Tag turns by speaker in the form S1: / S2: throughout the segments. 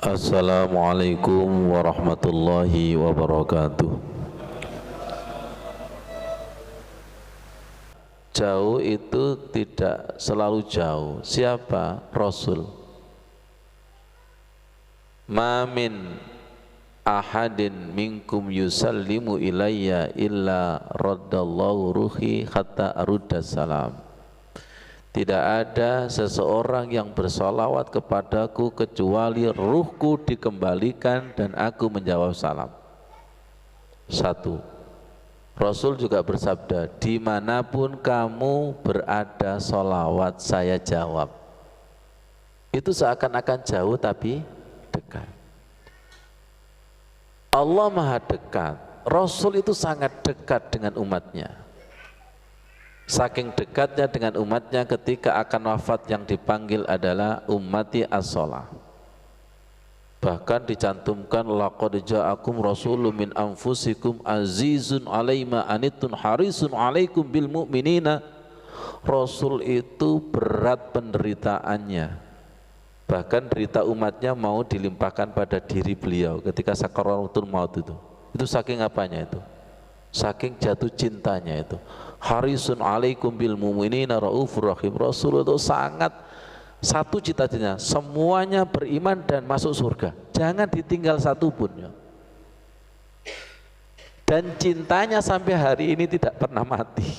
S1: Assalamualaikum warahmatullahi wabarakatuh. Jauh itu tidak selalu jauh. Siapa? Rasul. Ma min ahadin minkum yusallimu ilayya illa raddallahu ruhi hatta aruddas salam. Tidak ada seseorang yang bersolawat kepadaku kecuali ruhku dikembalikan dan aku menjawab salam. Satu, Rasul juga bersabda, dimanapun kamu berada solawat saya jawab. Itu seakan-akan jauh tapi dekat. Allah maha dekat, Rasul itu sangat dekat dengan umatnya. Saking dekatnya dengan umatnya ketika akan wafat yang dipanggil adalah ummati as-shalah. Bahkan dicantumkan laqad ja'akum rasulun min anfusikum azizun 'alaihi ma anittum harisun 'alaikum bil mu'minina. Rasul itu berat penderitaannya. Bahkan derita umatnya mau dilimpahkan pada diri beliau ketika sakaratul maut itu. Itu saking apanya itu? Saking jatuh cintanya itu. Harisun 'alaikum bil mu'minina raufur rahim. Rasul itu sangat satu cita-citanya, semuanya beriman dan masuk surga. Jangan ditinggal satu pun ya. Dan cintanya sampai hari ini tidak pernah mati.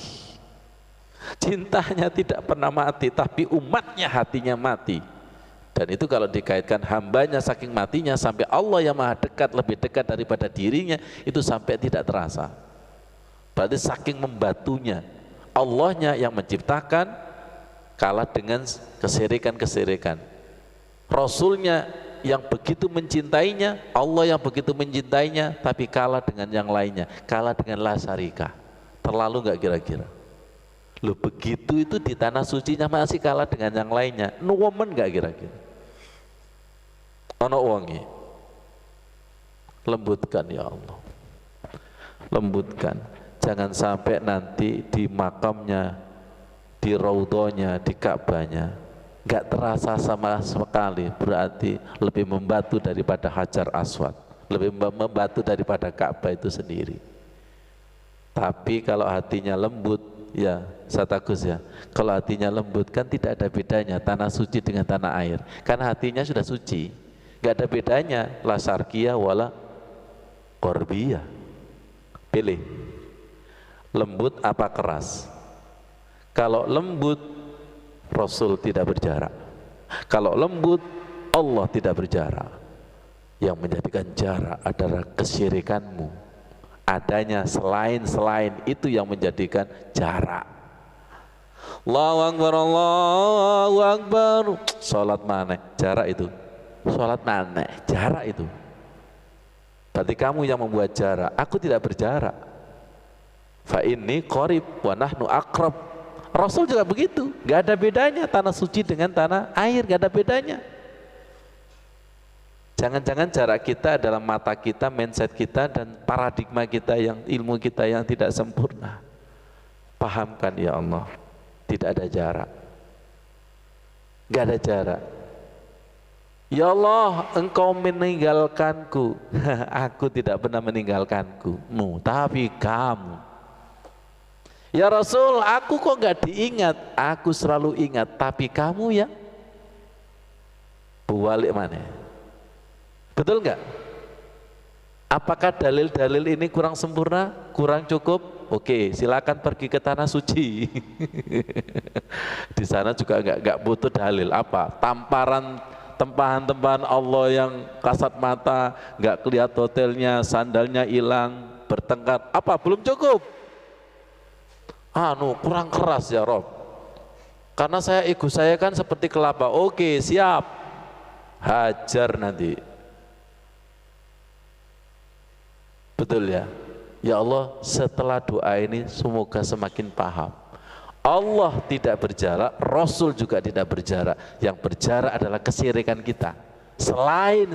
S1: Cintanya tidak pernah mati, tapi umatnya hatinya mati. Dan itu kalau dikaitkan hambanya saking matinya sampai Allah yang maha dekat, lebih dekat daripada dirinya, itu sampai tidak terasa. Berarti saking membatunya, Allahnya yang menciptakan kalah dengan kesirikan-kesirikan. Rasulnya yang begitu mencintainya, Allah yang begitu mencintainya, tapi kalah dengan yang lainnya, kalah dengan la syarika. Terlalu enggak kira-kira? Loh begitu itu di tanah sucinya masih kalah dengan yang lainnya, nuwomen enggak kira-kira? Ono wonge. Lembutkan ya Allah. Lembutkan. Jangan sampai nanti di makamnya, di raudhonya, di Ka'bahnya enggak terasa sama sekali, berarti lebih membatu daripada Hajar Aswad, lebih membatu daripada Ka'bah itu sendiri. Tapi kalau hatinya lembut, ya Satagus ya, kalau hatinya lembut kan tidak ada bedanya tanah suci dengan tanah air, karena hatinya sudah suci, enggak ada bedanya la syarqiyah wala qorbiyah. Pilih lembut apa keras. Kalau lembut, Rasul tidak berjarak. Kalau lembut, Allah tidak berjarak. Yang menjadikan jarak adalah kesyirikanmu. Adanya selain itu yang menjadikan jarak. Allahu Akbar, Allahu Akbar. Salat mana? Jarak itu. Salat mana? Jarak itu. Berarti kamu yang membuat jarak. Aku tidak berjarak. Fa inni qarib wa nahnu aqrab. Rasul juga begitu, nggak ada bedanya tanah suci dengan tanah air, nggak ada bedanya. Jangan-jangan jarak kita adalah mata kita, mindset kita, dan paradigma kita yang ilmu kita yang tidak sempurna. Pahamkan ya Allah, tidak ada jarak, nggak ada jarak. Ya Allah, Engkau meninggalkanku, aku tidak pernah meninggalkanku, tapi kamu. Ya Rasul, aku kok nggak diingat? Aku selalu ingat, tapi kamu ya balik mana? Betul nggak? Apakah dalil-dalil ini kurang sempurna? Kurang cukup? Oke, silakan pergi ke tanah suci. Di sana juga nggak butuh dalil. Apa? Tempahan-tempahan Allah yang kasat mata, nggak kelihatan hotelnya, sandalnya hilang, bertengkar. Apa? Belum cukup. Kurang keras ya Rob, karena ego saya kan seperti kelapa. Oke, siap, hajar nanti. Betul ya? Ya Allah, setelah doa ini semoga semakin paham. Allah tidak berjarak, Rasul juga tidak berjarak. Yang berjarak adalah kesyirikan kita. Selain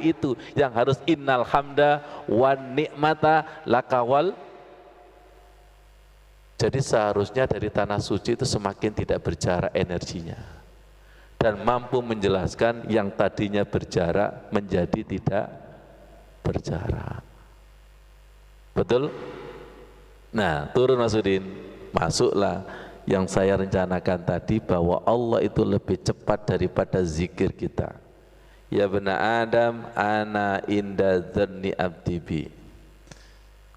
S1: itu yang harus innal hamda wan ni'mata lakawal. Jadi seharusnya dari tanah suci itu semakin tidak berjarak energinya. dan mampu menjelaskan yang tadinya berjarak menjadi tidak berjarak. Betul? Nah, turun Mas Udin, masuklah yang saya rencanakan tadi, bahwa Allah itu lebih cepat daripada zikir kita. Ya bena Adam, ana inda dzanni abdi bi.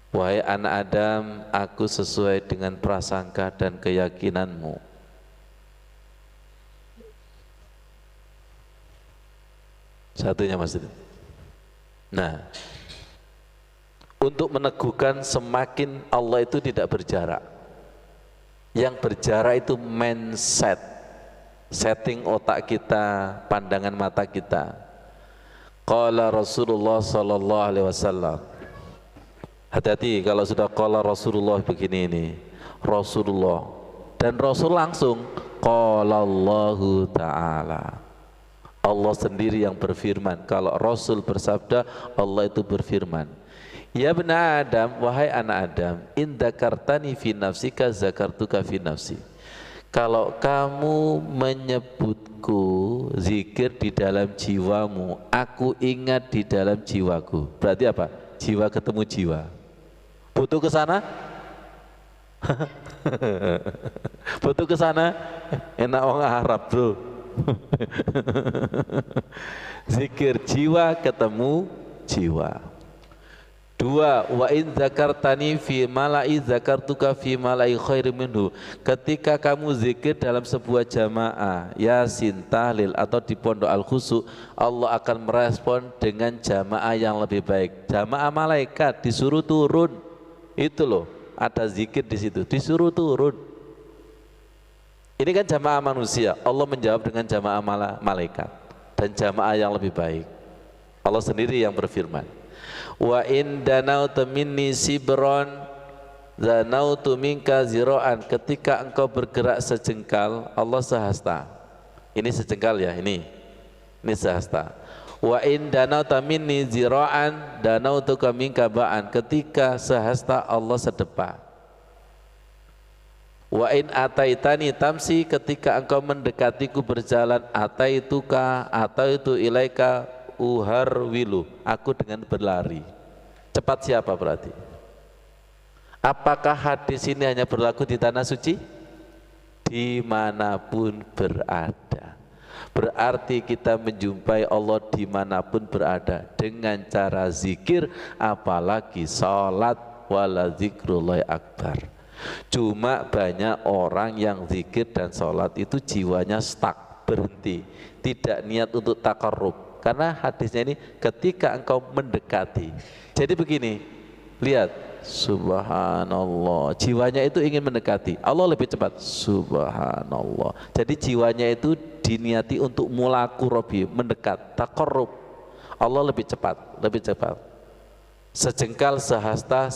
S1: Wahai anak Adam, aku sesuai dengan prasangka dan keyakinanmu. Satunya Mas Udin. Nah, untuk meneguhkan semakin Allah itu tidak berjarak. Yang berjarak itu mindset, setting otak kita, pandangan mata kita. Qala Rasulullah sallallahu alaihi wasallam. Hati-hati kalau sudah qala Rasulullah begini ini. Rasulullah dan Rasul langsung qala Allahu taala. Allah sendiri yang berfirman. Kalau Rasul bersabda, Allah itu berfirman. Ya bena Adam, wahai anak Adam, in dzakartani fi nafsika zakartuka fi nafsi. Kalau kamu menyebutku zikir di dalam jiwamu, aku ingat di dalam jiwaku. Berarti apa? Jiwa ketemu jiwa. Butuh ke sana? Butuh ke sana? Enak orang Arab, Bro. Zikir jiwa ketemu jiwa. Dua, wa in zakartani fi mala'i zakartuka fi mala'i khairim minhu. Ketika kamu zikir dalam sebuah jamaah, yasin, tahlil atau di pondok al-khusu, Allah akan merespon dengan jamaah yang lebih baik. Jamaah malaikat disuruh turun. Itu loh, ada zikir di situ, disuruh turun. Ini kan jamaah manusia, Allah menjawab dengan jamaah malaikat dan jamaah yang lebih baik. Allah sendiri yang berfirman. Wa in danautu minni sibron zanautu minka ziraan. Ketika engkau bergerak sejengkal, Allah sehasta. Ini sejengkal ya, ini sehasta. Wa in danautu minni ziraan danautuka minka ba'an. Ketika sehasta, Allah sedepa. Wa in ataitani tamsi. Ketika engkau mendekatiku berjalan, ataituka ataitu ilaika uhar wilu, aku dengan berlari. Cepat siapa berarti? Apakah hadis ini hanya berlaku di tanah suci? Dimanapun berada. Berarti kita menjumpai Allah dimanapun berada dengan cara zikir, apalagi sholat, wala zikrullahi akbar. Cuma banyak orang yang zikir dan sholat itu jiwanya stuck, berhenti, tidak niat untuk takarrub. Karena hadisnya ini ketika engkau mendekati. Jadi begini, lihat, subhanallah, jiwanya itu ingin mendekati, Allah lebih cepat, subhanallah. Jadi jiwanya itu diniati untuk mulaku robi, mendekat, takarrub. Allah lebih cepat, sejengkal, sehasta,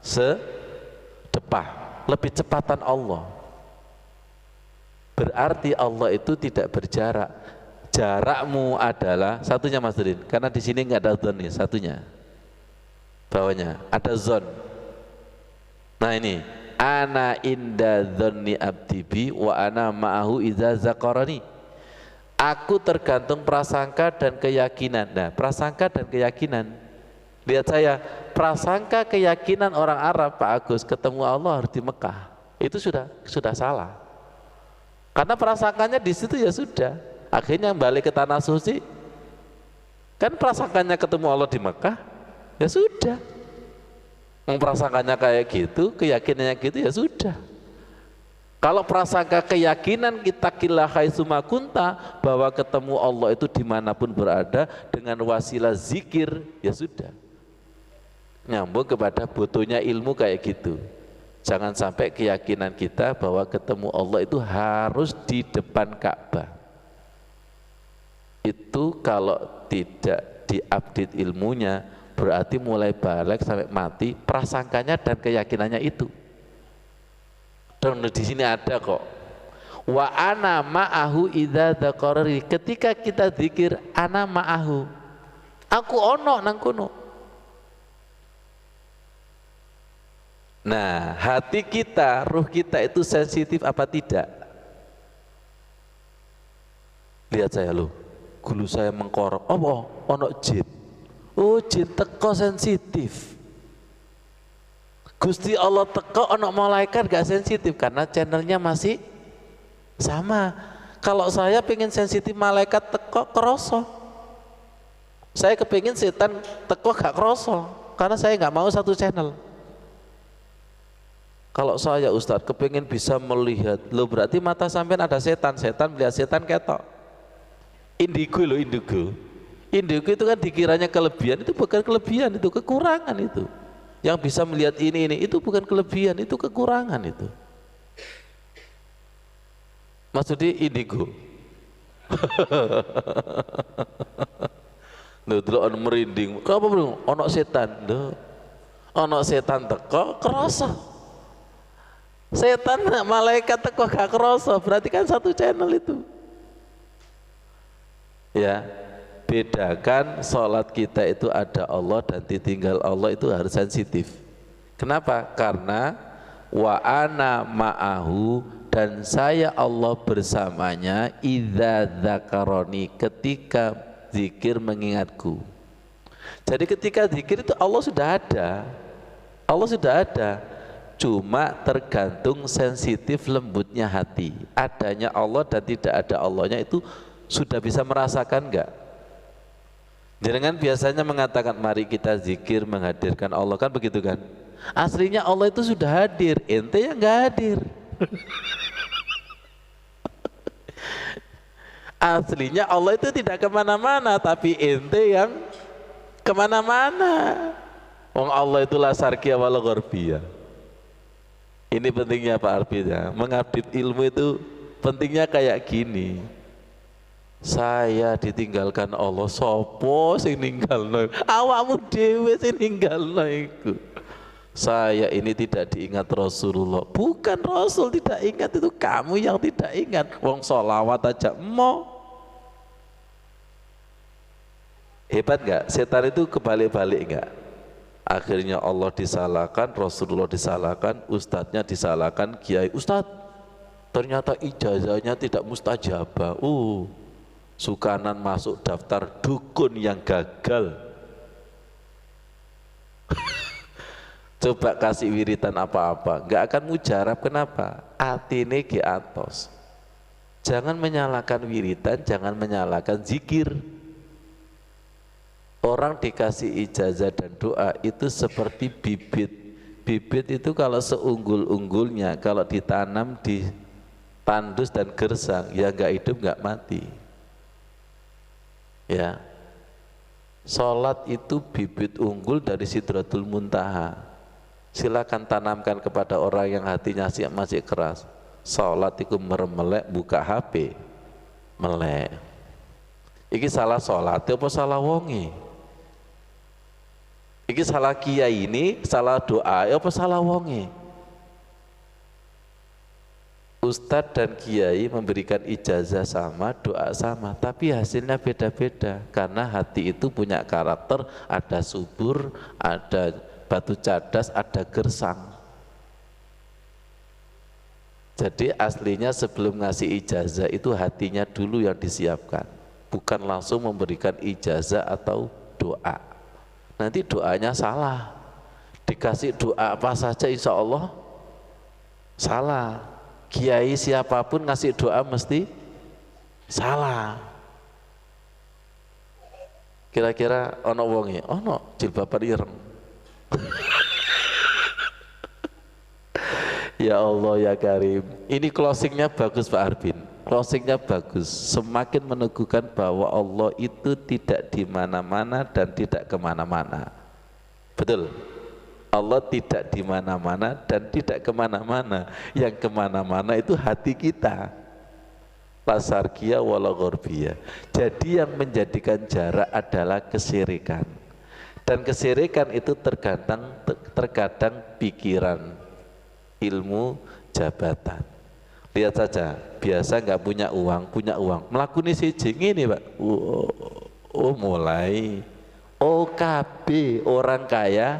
S1: sedepah, lebih cepatan Allah. Berarti Allah itu tidak berjarak. Jarakmu adalah satunya Mas Durin, karena di sini nggak ada zon nih, satunya bawahnya ada zon. Nah ini, ana inda dzanni abdi bi wa ana ma'ahu idza zakarani. Aku tergantung prasangka dan keyakinan. Nah, prasangka dan keyakinan, lihat saya, prasangka keyakinan orang Arab Pak Agus ketemu Allah harus di Mekah, itu sudah salah. Karena prasangkanya di situ ya sudah. Akhirnya balik ke tanah suci, kan prasangkanya ketemu Allah di Mekah, ya sudah. Prasangkanya kayak gitu, keyakinannya gitu, ya sudah. Kalau prasangka keyakinan kita kilahai sumakunta, bahwa ketemu Allah itu dimanapun berada dengan wasilah zikir, ya sudah. Nyambung kepada butuhnya ilmu kayak gitu. Jangan sampai keyakinan kita bahwa ketemu Allah itu harus di depan Ka'bah. Itu kalau tidak diupdate ilmunya, berarti mulai balik sampai mati prasangkanya dan keyakinannya itu. Dan di sini ada kok. Wa ana ma'ahu idza dzakarani. Ketika kita zikir, ana ma'ahu, aku ono nang kono. Nah, hati kita, ruh kita itu sensitif apa tidak? lihat saya loh, gulu saya mengkorok, oh ono jin, oh jin teko sensitif. Gusti Allah teko ono malaikat gak sensitif karena channelnya masih sama. Kalau saya pengen sensitif malaikat teko keroso, saya kepingin setan teko gak keroso karena saya nggak mau satu channel. Kalau saya Ustadz kepingin bisa melihat, lo berarti mata sampean ada setan, setan melihat setan ketok. Indigo loh, indigo. Indigo itu kan dikiranya kelebihan, itu bukan kelebihan, itu kekurangan itu. Yang bisa melihat ini itu bukan kelebihan, itu kekurangan itu. Maksudnya indigo. Loh, dulu ono merinding. Kenapa bro? Ono setan. Loh, ono setan teko kerasa. Setan malaikat teko gak kerasa, berarti kan satu channel itu. Ya, bedakan sholat kita itu ada Allah dan ditinggal Allah itu harus sensitif. Kenapa? Karena wa ana ma'ahu, dan saya Allah bersamanya, idza dzakaroni, ketika zikir mengingatku. Jadi ketika zikir itu Allah sudah ada, Allah sudah ada. Cuma tergantung sensitif lembutnya hati. Adanya Allah dan tidak ada Allahnya itu sudah bisa merasakan enggak? Jangan biasanya mengatakan mari kita zikir menghadirkan Allah, kan begitu kan? Aslinya Allah itu sudah hadir, ente yang enggak hadir. Aslinya Allah itu tidak kemana-mana, tapi ente yang kemana-mana. Wong Allah itulah sarkia wal gharbiyah. Ini pentingnya Pak Arbit ya, mengupdate ilmu itu pentingnya kayak gini. Saya ditinggalkan Allah, sopo sing ninggalno? Awakmu dhewe sing ninggalno iku. Saya ini tidak diingat Rasulullah, bukan Rasul tidak ingat, itu kamu yang tidak ingat. Wong sholawat aja mau. Hebat nggak? Setan itu kebalik-balik nggak? Akhirnya Allah disalahkan, Rasulullah disalahkan, ustadznya disalahkan, kiai, ustadz ternyata ijazahnya tidak mustajabah. Sukanan masuk daftar dukun yang gagal. Coba kasih wiritan apa-apa, nggak akan mujarab. Kenapa? Atine ge atos. Jangan menyalahkan wiritan, jangan menyalahkan zikir. Orang dikasih ijazah dan doa itu seperti bibit. Bibit itu kalau seunggul-unggulnya, kalau ditanam di tandus dan gersang, ya nggak hidup nggak mati. Ya, sholat itu bibit unggul dari Sidratul Muntaha. Silakan tanamkan kepada orang yang hatinya masih keras. Sholat itu meremelek, buka HP melek. Iki salah sholat, apa salah wongi? Iki salah kiai ini, salah doa, apa salah wongi? Ustadz dan kiai memberikan ijazah sama, doa sama, tapi hasilnya beda-beda. Karena hati itu punya karakter, ada subur, ada batu cadas, ada gersang. Jadi aslinya sebelum ngasih ijazah itu hatinya dulu yang disiapkan, bukan langsung memberikan ijazah atau doa. Nanti doanya salah, dikasih doa apa saja insya Allah salah. Kiai siapapun ngasih doa mesti salah. Kira-kira ono wonge, ono jilbaban ireng. Ya Allah ya Karim, ini closingnya bagus Pak Arbin, closingnya bagus, semakin meneguhkan bahwa Allah itu tidak di mana-mana dan tidak kemana-mana. Betul, Allah tidak di mana-mana dan tidak kemana-mana. Yang kemana-mana itu hati kita. Lasarkia wala gharbiyah. Jadi yang menjadikan jarak adalah kesyirikan, dan kesyirikan itu terkadang pikiran, ilmu, jabatan. Lihat saja, biasa nggak punya uang, melakukan siji ini Pak. Mulai OKB, orang kaya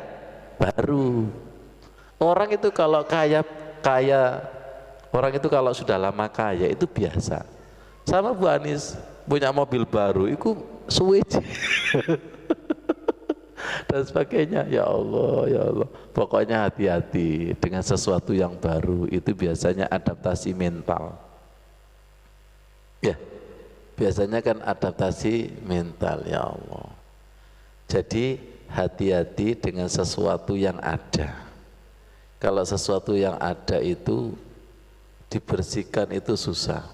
S1: baru. Orang itu kalau kaya, orang itu kalau sudah lama kaya itu biasa. Sama Bu Anis, punya mobil baru itu suwe dan sebagainya. Ya Allah, pokoknya hati-hati dengan sesuatu yang baru, itu biasanya adaptasi mental ya, biasanya kan adaptasi mental. Ya Allah, jadi hati-hati dengan sesuatu yang ada. Kalau sesuatu yang ada itu dibersihkan itu susah.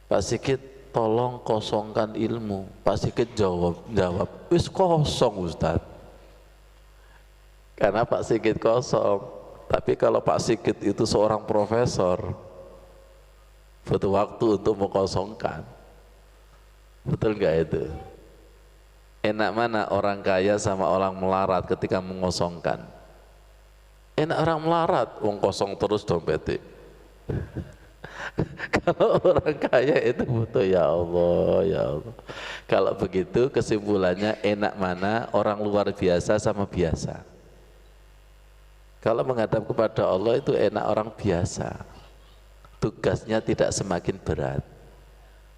S1: Pak Sigit tolong kosongkan ilmu. Pak Sigit jawab, wis kosong Ustaz. Karena Pak Sigit kosong. Tapi kalau Pak Sigit itu seorang profesor, butuh waktu untuk mengkosongkan. Betul nggak itu? Enak mana orang kaya sama orang melarat ketika mengosongkan? Enak orang melarat, wong kosong terus dompetnya. Kalau orang kaya itu butuh, ya Allah, ya Allah. Kalau begitu kesimpulannya enak mana orang luar biasa sama biasa. Kalau menghadap kepada Allah itu enak orang biasa, tugasnya tidak semakin berat.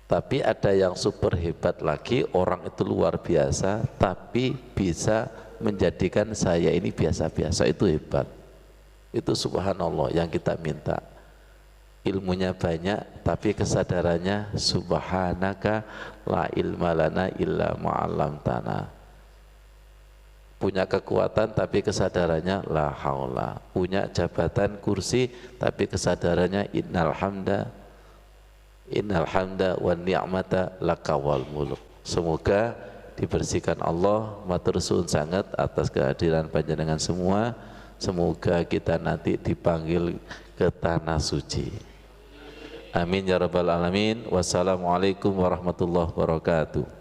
S1: Tapi ada yang super hebat lagi, orang itu luar biasa tapi bisa menjadikan saya ini biasa-biasa, itu hebat. Itu subhanallah yang kita minta. Ilmunya banyak tapi kesadarannya subhanaka la ilma lana illa ma'allamtana. Punya kekuatan tapi kesadarannya la haula. Punya jabatan kursi tapi kesadarannya innal hamda wa ni'mata laka wal muluk. Semoga dibersihkan Allah. Matur suwun sangat atas kehadiran panjenengan semua. Semoga kita nanti dipanggil ke tanah suci. Amin ya rabbal alamin. Wassalamualaikum warahmatullahi wabarakatuh.